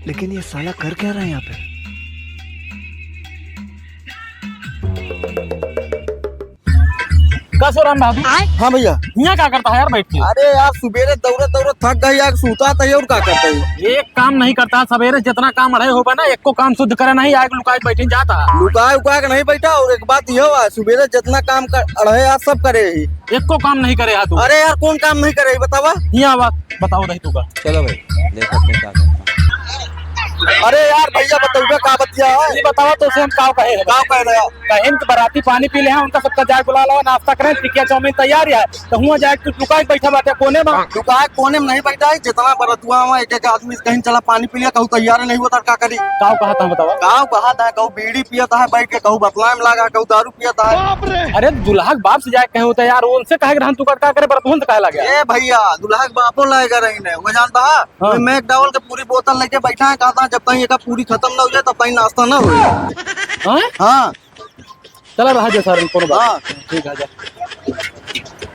लेकिन ये साला कर क्या रहा है यहाँ पे? कैसे राम बाबू? हाँ भैया। यहाँ क्या करता है यार बैठ के? अरे यार सुबेरे दौड़त दौड़त थक गई यार, सूता था और क्या करते है? एक काम नहीं करता सवेरे जितना काम अड़े होगा ना, एक को काम शुद्ध करे नहीं, आग लुकाए बैठे जाता है। लुकाए उकाए के नहीं बैठा। और एक बात यह है, सुबेरे जितना काम कर अड़े यार सब करे ही। एक को काम नहीं करे तू। अरे यार कौन काम नहीं करे बतावा? यहाँ बात बताओ रही तू का। चलो भाई देखो अपने क्या करता अरे यार भैया बताओगे का बतिया है? ये बताओ तो उसे हम काव कहे हैं? का कह रहा? कहे तो बाराती पानी पी ले हैं, उनका सबका जाए बुला लो, नाश्ता करें, टिकिया चाउमीन तैयार है तो हुआ जाए तू लुकाए बैठा बाटे कोने में। लुकाए कोने में नहीं बैठा है, जितना बरतुआ हुआ एक एक आदमी कहीं चला पानी पी लिया, कहूँ तैयार नहीं हुआ तो क्या करी? काव कहा था बताओ। गाँव कहा था, कहूँ बीड़ी पियता है बैठ के, कहूँ बतला में लगा, कहूँ दारू पियता है। अरे दुल्हा के बाप से जाए कहे होता यार, उनसे कहे रहन तू का करे बरतुन कहे लगे। ए भैया दुल्हा के बापो लाएगा रही ने वो जानता है। हाँ। मैं एक डावल के पूरी बोतल लेके बैठा है, कहता है जब तक ये पूरी खत्म ना हो जाए तब तक नाश्ता ना हो। हाँ हाँ चला रहा जैसा कोनो बात। हाँ। ठीक है जा।